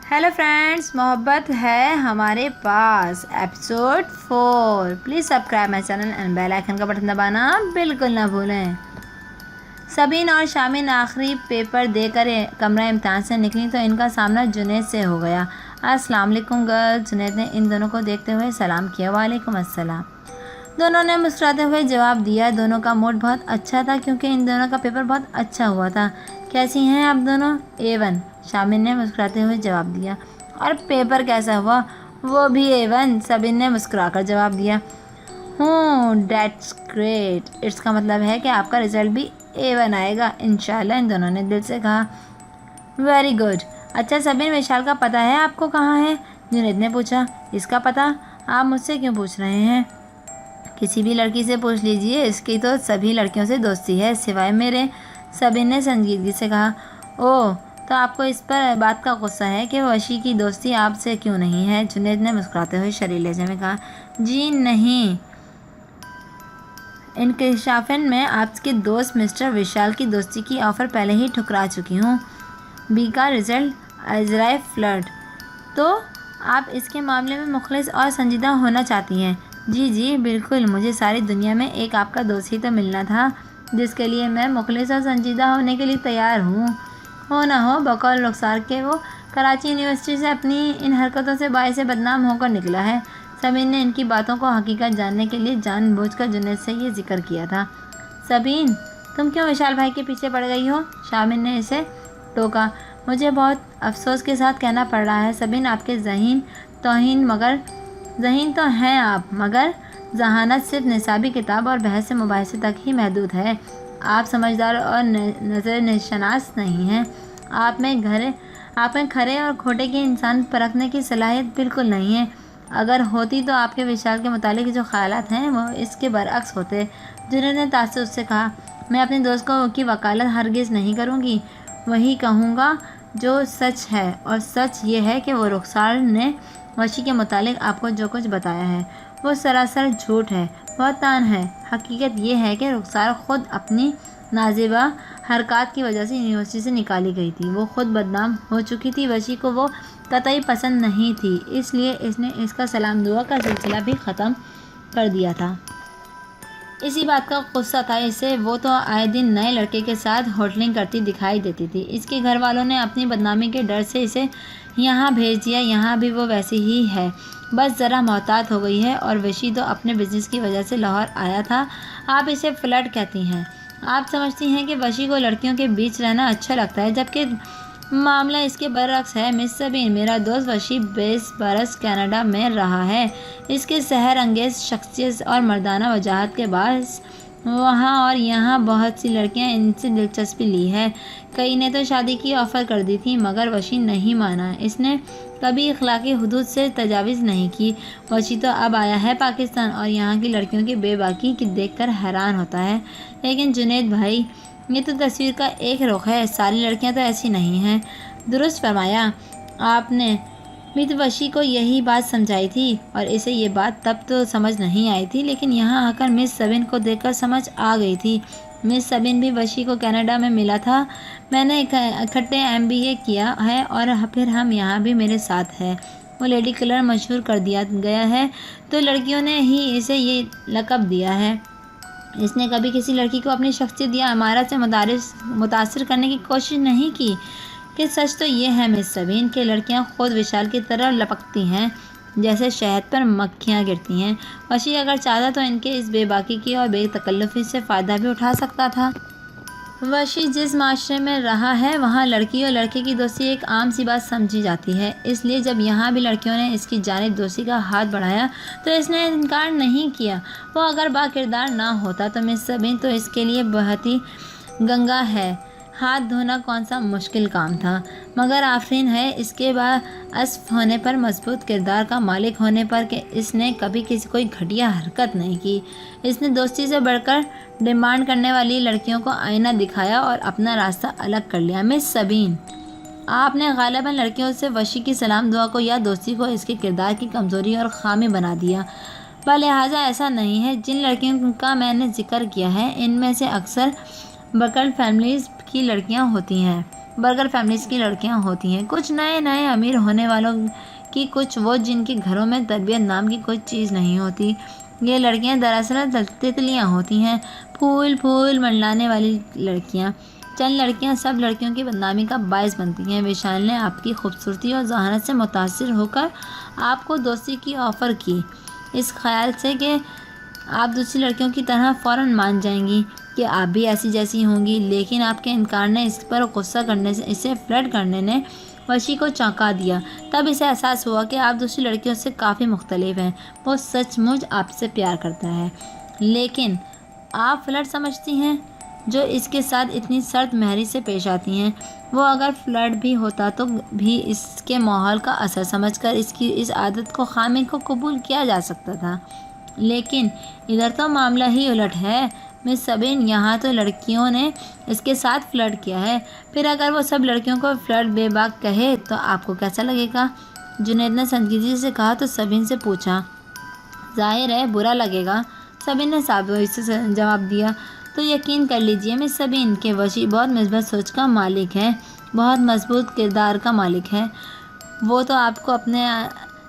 Hello friends, मोहब्बत है हमारे पास episode 4। Please subscribe my channel and bell icon का बटन दबाना बिल्कुल ना भूलें। सबीन और शामिन आखिरी पेपर देकर कमरा इम्तिहान से निकली तो इनका सामना जुनैद से हो गया। अस्सलाम वालेकुम गर्ल्स। जुनैद ने इन दोनों को देखते हुए सलाम किया। वालेकुम अस्सलाम। दोनों ने मुस्कुराते हुए जवाब दिया। दोनों का मूड बहुत अच्छा था क्योंकि इन दोनों का पेपर बहुत अच्छा हुआ था। कैसी हैं आप दोनों? A1, शामिन ने मुस्कुराते हुए जवाब दिया। और पेपर कैसा हुआ? वो भी A1, सबीन ने मुस्कुराकर जवाब दिया। That's great. इसका मतलब है कि आपका रिजल्ट भी A1 आएगा इंशाल्लाह, इन दोनों ने दिल से कहा। Very good. अच्छा सबीन, विशाल का पता है आपको कहाँ है? जुनैद ने पूछा। इसका पता? आप मुझसे क्यों पूछ रहे हैं? किसी भी लड़की से पूछ लीजिए, इसकी तो सभी लड़कियों से दोस्ती है सिवाय मेरे, सबीन ने संजीदगी से कहा। ओह, तो आपको इस पर बात का गुस्सा है कि वशी की दोस्ती आपसे क्यों नहीं है? जुनैद ने मुस्कुराते हुए शरीर लहजे में कहा। जी नहीं, इंकशाफन में आपके दोस्त मिस्टर विशाल की दोस्ती की ऑफ़र पहले ही ठुकरा चुकी हूँ। बी का रिजल्ट अजराए फ्लर्ट, तो आप इसके मामले में मुखलिस और संजीदा होना चाहती हैं? जी जी बिल्कुल, मुझे सारी दुनिया में एक आपका दोस्त ही तो मिलना था जिसके लिए मैं मुखलिस और संजीदा होने के लिए तैयार हूँ। हो ना हो, बकौल रुखसार के वो कराची यूनिवर्सिटी से अपनी इन हरकतों से बायस बदनाम होकर निकला है। सबीन ने इनकी बातों को हकीकत जानने के लिए जानबूझकर जुनैद से ये जिक्र किया था। सबीन, तुम क्यों विशाल भाई के पीछे पड़ गई हो? शामिन ने इसे टोका। मुझे बहुत अफसोस के साथ कहना पड़ रहा है सबीन, आपके ज़हीन तो हैं आप, मगर जहानत सिर्फ निसाबी किताब और बहस से मुबाहिसे तक ही महदूद है। आप समझदार और नज़र निशनास नहीं हैं। आप में खरे और खोटे के इंसान परखने की सलाहियत बिल्कुल नहीं है। अगर होती तो आपके विशाल के मुतालिक जो ख्यालात हैं वो इसके बरअक्स होते। जुनैद ने तासुब से कहा। मैं अपने दोस्त की वकालत हरगिज़ नहीं करूँगी, वही कहूँगा जो सच है, और सच ये है कि वो रुखसार ने वशी के मुतालिक आपको जो कुछ बताया है वो सरासर झूठ है, बहतान है। हकीकत ये है कि रुखसार ख़ुद अपनी नाजिबा हरकत की वजह से यूनिवर्सिटी से निकाली गई थी। वो ख़ुद बदनाम हो चुकी थी। वशी को वो कतई पसंद नहीं थी, इसलिए इसने इसका सलाम दुआ का सिलसिला भी ख़त्म कर दिया था। इसी बात का गुस्सा था इसे। वो तो आए दिन नए लड़के के साथ होटलिंग करती दिखाई देती थी। इसके घर वालों ने अपनी बदनामी के डर से इसे यहाँ भेज दिया। यहाँ भी वो वैसी ही है, बस ज़रा मोहतात हो गई है। और वशी तो अपने बिजनेस की वजह से लाहौर आया था। आप इसे फ्लर्ट कहती हैं। आप समझती हैं कि वशी को लड़कियों के बीच रहना अच्छा लगता है, जबकि मामला इसके बरअक्स है। मिस सबीन, मेरा दोस्त वशी 20 बरस कनाडा में रहा है। इसके सहर अंगेज़ शख्सियत और मर्दाना वजाहत के बायस वहाँ और यहाँ बहुत सी लड़कियाँ इनसे दिलचस्पी ली है। कई ने तो शादी की ऑफ़र कर दी थी, मगर वशी नहीं माना। इसने कभी इखलाकी हुदूद से तजावीज़ नहीं की। वशी तो अब आया है पाकिस्तान और यहाँ की लड़कियों की बेबाकी की देखकर हैरान होता है। लेकिन जुनैद भाई, ये तो तस्वीर का एक रुख है, सारी लड़कियां तो ऐसी नहीं हैं। दुरुस्त फरमाया आपने। मैं तो वशी को यही बात समझाई थी और इसे ये बात तब तो समझ नहीं आई थी, लेकिन यहाँ आकर मिस सबीन को देखकर समझ आ गई थी। मिस सबीन भी वशी को कनाडा में मिला था। मैंने इकट्ठे MBA किया है और फिर हम यहाँ भी मेरे साथ है। वो लेडी किलर मशहूर कर दिया गया है, तो लड़कियों ने ही इसे ये लक़ब दिया है। इसने कभी किसी लड़की को अपनी शख्सियत या इमारत से मुतासिर करने की कोशिश नहीं की। कि सच तो ये है मिस सबीन कि लड़कियां खुद विशाल की तरह लपकती हैं जैसे शहद पर मक्खियां गिरती हैं। वशी अगर चाहता तो इनके इस बेबाकी की और बेतकल्लुफ़ी से फ़ायदा भी उठा सकता था। वशी जिस माशरे में रहा है वहाँ लड़की और लड़के की दोस्ती एक आम सी बात समझी जाती है। इसलिए जब यहाँ भी लड़कियों ने इसकी जानिब दोस्ती का हाथ बढ़ाया तो इसने इनकार नहीं किया। वो अगर बाकिरदार ना होता तो मिस सबीन तो इसके लिए बहुत ही गंगा है। हाथ धोना कौन सा मुश्किल काम था, मगर आफरीन है इसके बाअस्फ होने पर, मजबूत किरदार का मालिक होने पर कि इसने कभी कोई घटिया हरकत नहीं की। इसने दोस्ती से बढ़कर डिमांड करने वाली लड़कियों को आईना दिखाया और अपना रास्ता अलग कर लिया। मिस सबीन, आपने गालिबन लड़कियों से वशी की सलाम दुआ को या दोस्ती को इसके किरदार की कमज़ोरी और ख़ामी बना दिया। लिहाजा ऐसा नहीं है। जिन लड़कियों का मैंने जिक्र किया है इनमें से अक्सर बकल फैमिलीज़ की लड़कियां होती हैं। बर्गर फैमिलीज़ की लड़कियां होती हैं। कुछ नए नए अमीर होने वालों की, कुछ वो जिनके घरों में तरबियत नाम की कोई चीज़ नहीं होती। ये लड़कियां दरअसल तितलियां होती हैं, फूल फूल मंडलाने वाली लड़कियां। चंद लड़कियां सब लड़कियों की बदनामी का बायस बनती हैं। विशाल ने आपकी खूबसूरती और ज़हानत से मुतासिर होकर आपको दोस्ती की ऑफ़र की, इस ख्याल से कि आप दूसरी लड़कियों की तरह फ़ौरन मान जाएंगी कि आप भी ऐसी जैसी होंगी। लेकिन आपके इनकार ने इस पर गुस्सा करने से, इसे फ्लर्ट करने ने वशी को चौंका दिया। तब इसे एहसास हुआ कि आप दूसरी लड़कियों से काफ़ी मुख्तलिफ हैं। वो सचमुच आपसे प्यार करता है, लेकिन आप फ्लर्ट समझती हैं, जो इसके साथ इतनी सर्द महरी से पेश आती हैं। वो अगर फ्लर्ट भी होता तो भी इसके माहौल का असर समझकर इसकी इस आदत को, खामी को कबूल किया जा सकता था। लेकिन इधर तो मामला ही उलट है मिस सबीन। यहाँ तो लड़कियों ने इसके साथ फ्लर्ट किया है। फिर अगर वो सब लड़कियों को फ्लर्ट बेबाक कहे तो आपको कैसा लगेगा? जुनैद ने संजीदगी से कहा तो सबीन से पूछा। जाहिर है बुरा लगेगा, सबीन ने साबुत से जवाब दिया। तो यकीन कर लीजिए मिस सबीन के वशी बहुत मिसबत सोच का मालिक है, बहुत मजबूत किरदार का मालिक है। वो तो आपको अपने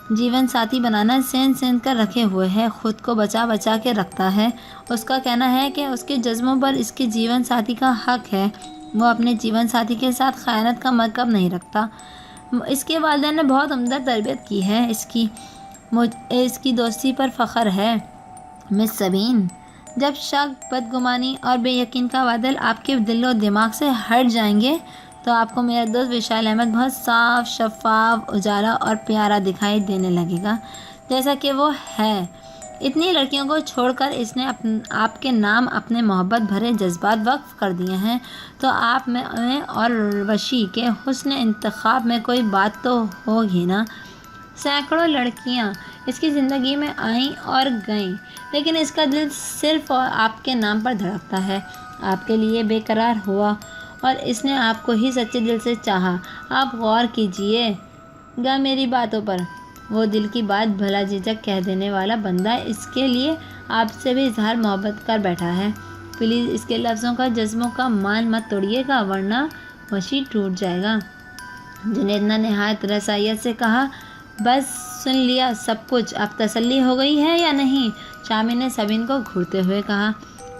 जीवन साथी बनाना सेंध कर रखे हुए है, ख़ुद को बचा बचा के रखता है। उसका कहना है कि उसके जज्बों पर इसके जीवन साथी का हक है। वो अपने जीवन साथी के साथ ख़यानत का मतलब नहीं रखता। इसके वालिदैन ने बहुत उम्दा तरबियत की है, इसकी दोस्ती पर फ़ख्र है मिस सबीन। जब शक, बदगुमानी और बेयकीन का बादल आपके दिल और दिमाग से हट जाएंगे तो आपको मेरा दोस्त विशाल अहमद बहुत साफ, शफाफ, उजाला और प्यारा दिखाई देने लगेगा, जैसा कि वो है। इतनी लड़कियों को छोड़कर इसने आपके नाम अपने मोहब्बत भरे जज्बात वक्फ कर दिए हैं, तो आप में और वशी के हुस्न इंतखाब में कोई बात तो होगी ना। सैकड़ों लड़कियां इसकी ज़िंदगी में आईं और गईं, लेकिन इसका दिल सिर्फ और आपके नाम पर धड़कता है, आपके लिए बेकरार हुआ और इसने आपको ही सच्चे दिल से चाहा। आप गौर कीजिएगा मेरी बातों पर। वो दिल की बात भला झिझक कह देने वाला बंदा इसके लिए आपसे भी इजहार मोहब्बत कर बैठा है। प्लीज़ इसके लफ्ज़ों का, जज्बों का मान मत तोड़िएगा, वरना वशी टूट जाएगा। जुनैद ने नहायत रसायत से कहा। बस सुन लिया सब कुछ, अब तसल्ली हो गई है या नहीं? शामिर ने सबीन को घूरते हुए कहा।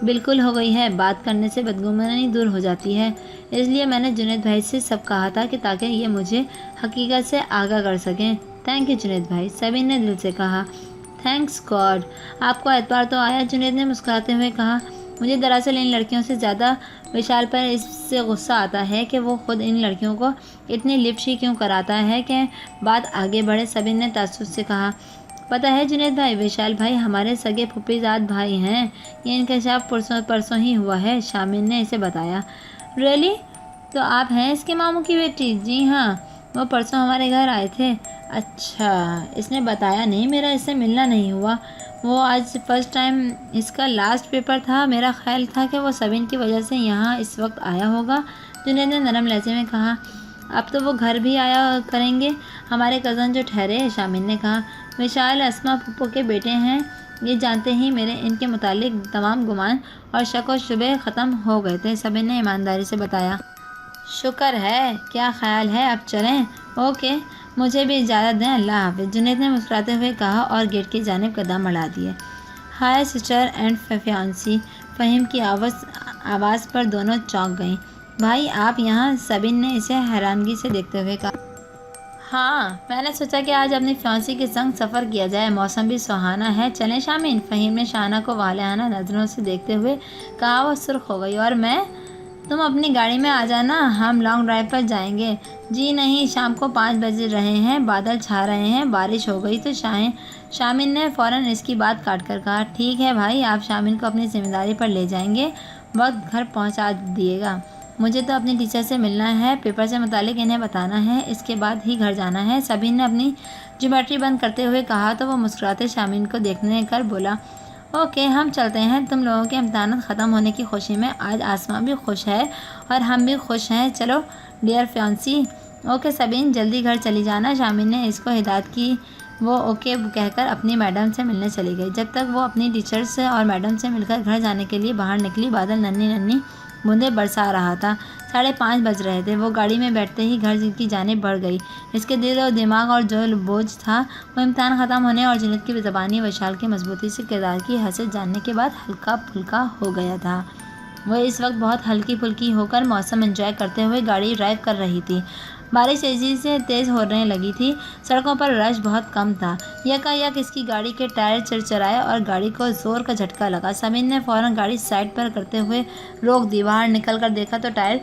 बिल्कुल हो गई है, बात करने से बदगुमानी दूर हो जाती है, इसलिए मैंने जुनैद भाई से सब कहा था कि ताकि ये मुझे हकीकत से आगाह कर सकें। थैंक यू जुनैद भाई, सबीन ने दिल से कहा। थैंक्स गॉड, आपको एतबार तो आया, जुनैद ने मुस्कुराते हुए कहा। मुझे दरअसल इन लड़कियों से ज़्यादा विशाल पर इससे गुस्सा आता है कि वो खुद इन लड़कियों को इतनी लिपशी क्यों कराता है कि बात आगे बढ़े। सबीन ने तासुब से कहा। पता है जुनैद भाई, विशाल भाई हमारे सगे फुफीजाद भाई हैं। ये इंकशाफ परसों ही हुआ है, शामिर ने इसे बताया। रियली? तो आप हैं इसके मामू की बेटी? जी हाँ, वो परसों हमारे घर आए थे। अच्छा, इसने बताया नहीं, मेरा इससे मिलना नहीं हुआ। वो आज फर्स्ट टाइम, इसका लास्ट पेपर था। मेरा ख्याल था कि वो सबीन की वजह से यहाँ इस वक्त आया होगा, जुनैद ने नरम लहजे में कहा। अब तो वो घर भी आया करेंगे, हमारे कज़न जो ठहरे, शामिर ने कहा। विशाल अस्मा फूफो के बेटे हैं, ये जानते ही मेरे इनके मुतालिक तमाम गुमान और शक व शुबे ख़त्म हो गए थे, सबीन ने ईमानदारी से बताया। शुक्र है, क्या ख्याल है, अब चलें? ओके, मुझे भी इजाज़त दें, अल्लाह हाफ़िज़, जुनैद ने मुस्कुराते हुए कहा और गेट की जानिब कदम बढ़ा दिए। Hi sister and fiancée, Faheem की आवाज़ पर दोनों चौंक गईं। भाई आप यहाँ? सबीन ने इसे हैरानगी से देखते हुए कहा। हाँ, मैंने सोचा कि आज अपनी फियांसी के संग सफ़र किया जाए, मौसम भी सुहाना है, चलें शामिन? फ़हीम ने शाना को वालियाना नज़रों से देखते हुए कहा। वह सुर्ख हो गई। और मैं? तुम अपनी गाड़ी में आ जाना, हम लॉन्ग ड्राइव पर जाएंगे। जी नहीं, शाम को 5 बज रहे हैं, बादल छा रहे हैं, बारिश हो गई तो शामिन ने फ़ौरन इसकी बात काट कर कहा। ठीक है भाई, आप शामिन को अपनी जिम्मेदारी पर ले जाएंगे, वक्त घर पहुंचा दिएगा। मुझे तो अपनी टीचर से मिलना है, पेपर से मुतालिक इन्हें बताना है, इसके बाद ही घर जाना है। सबीन ने अपनी ज्योमेट्री बंद करते हुए कहा तो वो मुस्कुराते शामिन को देखने कर बोला। ओके, हम चलते हैं, तुम लोगों के इम्तहान ख़त्म होने की खुशी में आज आसमां भी खुश है और हम भी खुश हैं। चलो डियर फियांसी। ओके सबीन, जल्दी घर चली जाना, शामिन ने इसको हिदायत की। वो ओके कहकर अपनी मैडम से मिलने चली गई। जब तक वो अपनी टीचर से और मैडम से मिलकर घर जाने के लिए बाहर निकली, बादल नन्ही नन्ही बूंदें बरसा रहा था। 5:30 बज रहे थे। वो गाड़ी में बैठते ही घर की जानिब बढ़ गई। इसके दिल और दिमाग और जो बोझ था वो इम्तिहान ख़त्म होने और जुनैद की ज़बानी विशाल की मजबूती से किरदार की हैसियत जानने के बाद हल्का फुल्का हो गया था। वो इस वक्त बहुत हल्की फुल्की होकर मौसम एंजॉय करते हुए गाड़ी ड्राइव कर रही थी। बारिश तेज़ी से तेज़ होने लगी थी। सड़कों पर रश बहुत कम था। यकायक इसकी गाड़ी के टायर चिरचिराए और गाड़ी को ज़ोर का झटका लगा। समीन ने फ़ौरन गाड़ी साइड पर करते हुए रोक दी। बाहर निकल कर देखा तो टायर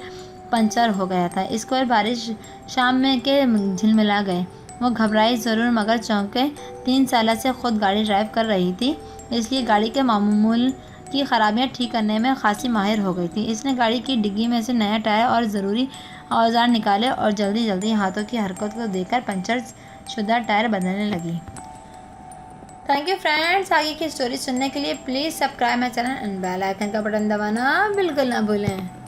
पंचर हो गया था। इसको और बारिश शाम में के झिलमिला गए। वो घबराई ज़रूर मगर चौंके। 3 साल से ख़ुद गाड़ी ड्राइव कर रही थी, इसलिए गाड़ी के मामूल की खराबियां ठीक करने में खासी माहिर हो गई थी। इसने गाड़ी की डिग्गी में से नया टायर और ज़रूरी औजार निकाले और जल्दी जल्दी हाथों की हरकत को देखकर पंचर शुदा टायर बदलने लगी। Thank you friends. आगे की स्टोरी सुनने के लिए please subscribe my channel and bell icon का बटन दबाना बिल्कुल ना भूलें।